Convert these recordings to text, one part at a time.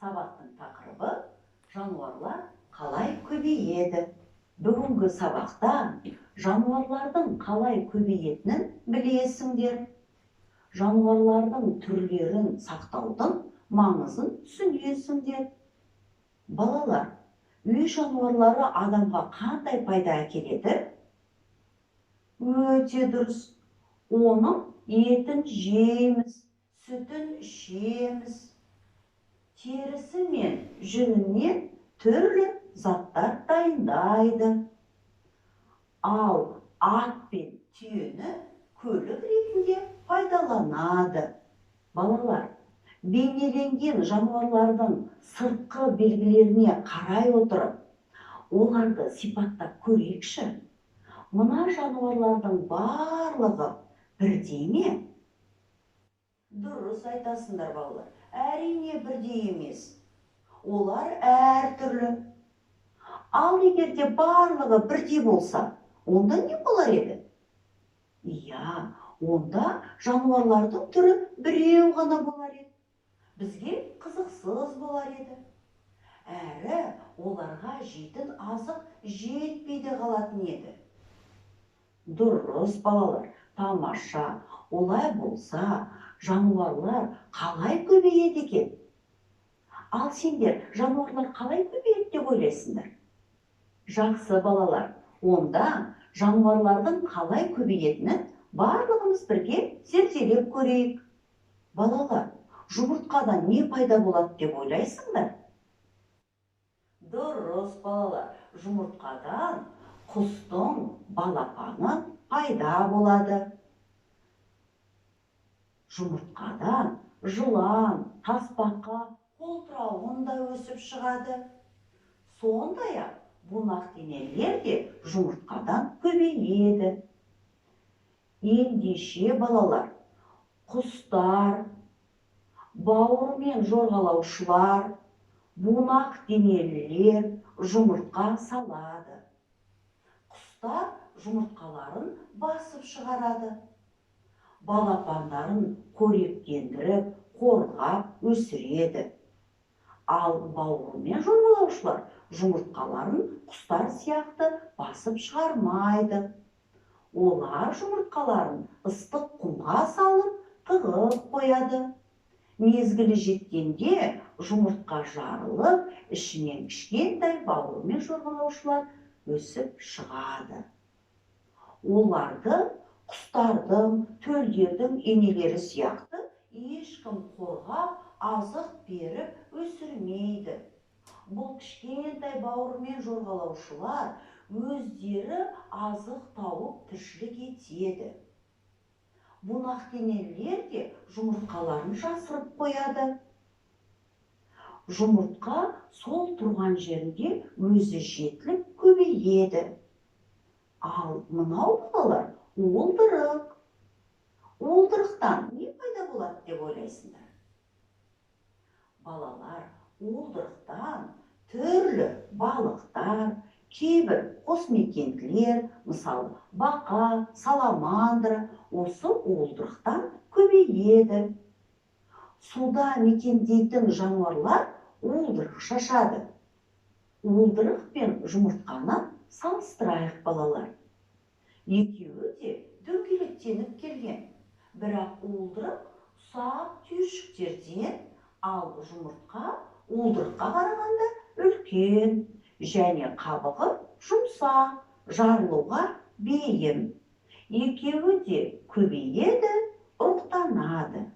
Сабақтың тақырыбы жануарлар қалай көбейеді. Бүгінгі сабақта жануарлардың қалай көбейетінін білесіңдер. Жануарлардың түрлерін сақтаудың маңызын түсінесіңдер. Балалар, үй жануарлары адамға қандай пайда әкеледі? Өте дұрыс. Оның етін жейміз, сүтін ішеміз. Терісі мен жүнінен түрлі заттар дайындайды. Ал ат пен түйені көлік ретінде пайдаланады. Балалар, бейнеленген жануарлардың сыртқы белгілеріне қарай отырып, оларды сипаттап көрейікші. Мына жануарлардың барлығы бірдей ме? Дұрыс айтасыңдар, балалар. Әрине бірдей емес. Олар әртүрлі. Ал егер де барлығы бірдей болса, онда не болар еді? Иә, онда жануарлардың түрі біреу ғана болар еді. Бізге қызықсыз болар еді. Әрі оларға жейтін азық жетпей де қалатын еді. Дұрыс, балалар, тамаша. Олай болса, жануарлар қалай көбейеді екен? Ал сендер жануарлар қалай көбейеді деп ойлайсыңдар? Жақсы, балалар. Онда жануарлардың қалай көбейетінін барлығымыз бірге зерделеп көрейік. Балалар, жұмыртқадан не пайда болады деп ойлайсыңдар? Дұрыс, балалар. Жұмыртқадан құстың балапаны пайда болады. Жұмыртқадан жылан, тасбақа, қолтырауын да өсіп шығады. Сондай-ақ бунақденелілер де жұмыртқадан көбейеді. Ендеше, балалар, құстар, бауырымен жорғалаушылар, бунақденелілер жұмыртқа салады. Құстар жұмыртқаларын басып шығарады. Балапандарын қоректендіріп, қорғап өсіреді. Ал бауырымен жорғалаушылар жұмыртқаларын құстар сияқты басып шығармайды. Олар жұмыртқаларын ыстық құмға салып, тығып қояды. Мезгілі жеткенде жұмыртқа жарылып, ішінен кішкентай бауырымен жорғалаушылар өсіп шығады. Оларды құстардың, төлдердің енелері сияқты ешкім қорғап, азық беріп өсірмейді. Бұл кішкентай бауырмен жорғалаушылар өздері азық тауып тіршілік етеді. Бунақденелілер де жұмыртқаларын жасырып қояды. Жұмыртқа сол тұрған жерінде өзі жетіліп көбейеді. Ал мынау балалар уылдырық. Уылдырықтан не пайда болады деп ойлайсыңдар? Балалар, уылдырықтан түрлі балықтар, кейбір қосмекенділер, мысалы бақа, саламандра, осы уылдырықтан көбейеді. Суда мекендейтін жануарлар уылдырық шашады. Уылдырық пен жұмыртқаны салыстырайық, балалар. Екеуі де дөңгелектеніп келген. Бірақ уылдырық ұсақ түйіршіктерден, ал жұмыртқа уылдырыққа қарағанда үлкен және қабығы жұмсақ, жарылуға бейім. Екеуі де көбейеді, ұрықтанады.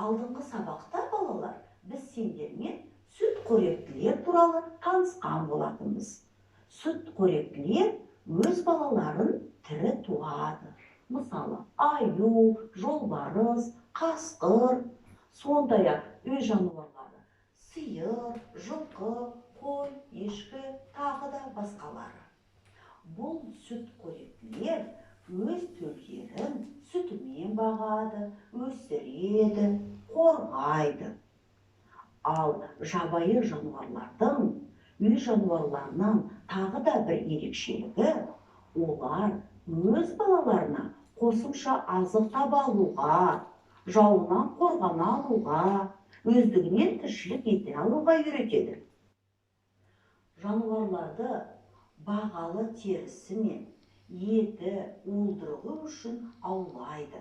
Алдыңғы сабақта балалар біз сендермен сүтқоректілер туралы танысқан болатынбыз. Сүтқоректілер өз балаларын тірі туады. Мысалы, аю, жолбарыс, қасқыр, сондай-ақ үй жануарлары, сиыр, жылқы, қой, ешкі, тағы да басқалары. Бұл сүтқоректілер өз төлдерін сүтімен бағады, өсіреді, қорғайды. Ал жабайы жануарлардың үй жануарларынан тағы да бір ерекшелігі, олар өз балаларына қосымша азық таба алуға, жауынан қорғана алуға, өздігінен тіршілік ете алуға үйретеді. Жануарларды бағалы терісі мен еті, уылдырығы үшін аулайды.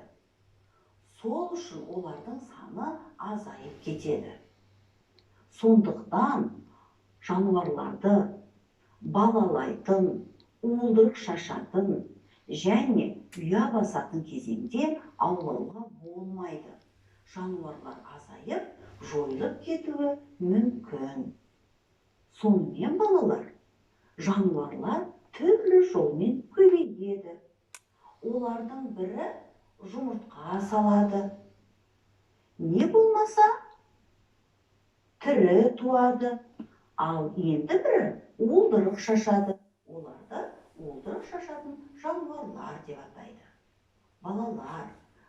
Сол үшін олардың саны азайып кетеді. Сондықтан жануарларды балалайтын, уылдырық шашатын және ұя басатын кезеңде аулауға болмайды. Жануарлар азайып, жойылып кетуі мүмкін. Сонымен балалар, жануарлар түрлі жолмен көбейеді. Олардың бірі жұмыртқа салады. Не болмаса, тірі туады. Ал енді бірі уылдырық шашады. Оларды уылдырық шашатын жануарлар деп атайды. Балалар,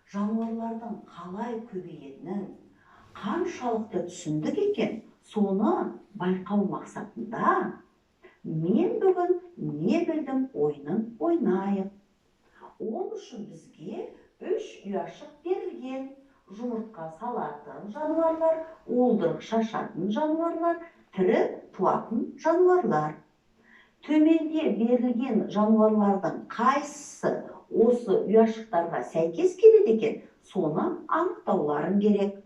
жануарлардың қалай көбейетінін қаншалықты түсіндік екен, соны байқау мақсатында мен бүгін не білдім ойынын ойнайық. Ол үшін бізге 3 ұяшық берілген. Жұмыртқа салатын жануарлар, уылдырық шашатын жануарлар, тірі туатын жануарлар. Төменде берілген жануарлардың қайсысы осы ұяшықтарға сәйкес келеді екен, соны анықтауларың керек.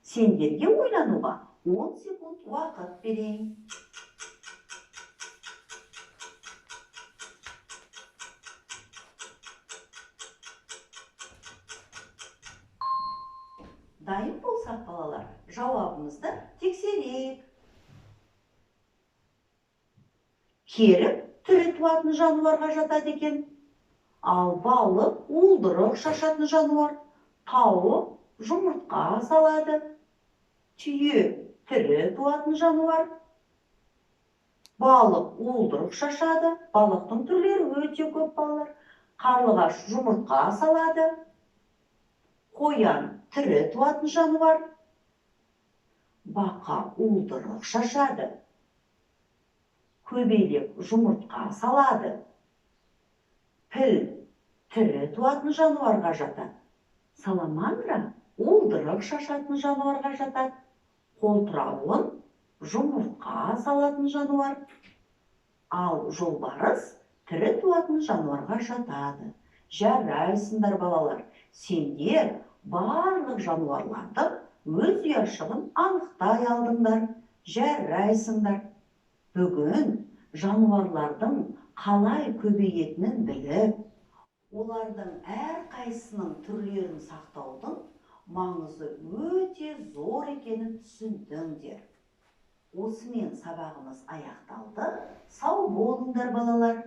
Сендерге ойлануға 10 секунд уақыт берейін. Дайын болсақ балалар, жауабымызды тексерейік. Керік тірі туатын жануарға жатады екен. Ал балық уылдырық шашатын жануар, тауық жұмыртқа салады. Түйе тірі туатын жануар. Балық уылдырық шашады. Балықтың түрлері өте көп балалар. Қарлығаш жұмыртқа салады. Қоян тірі туатын жануар. Бақа уылдырық шашады. Көбелек жұмыртқа салады. Піл тірі туатын жануарға жатады. Саламандра уылдырық шашатын жануарға жатады. Қолтырауын жұмыртқа салатын жануар. Ал жолбарыс тірі туатын жануарға жатады. Жарайсыңдар балалар, сендер барлық жануарлардың өз ұяшығын анықтай алдыңдар. Жарайсыңдар. Бүгін жануарлардың қалай көбейетінін біліп, олардың әрқайсының түрлерін сақтаудың маңызы өте зор екенін түсіндіңдер. Осымен сабағымыз аяқталды. Сау болыңдар балалар.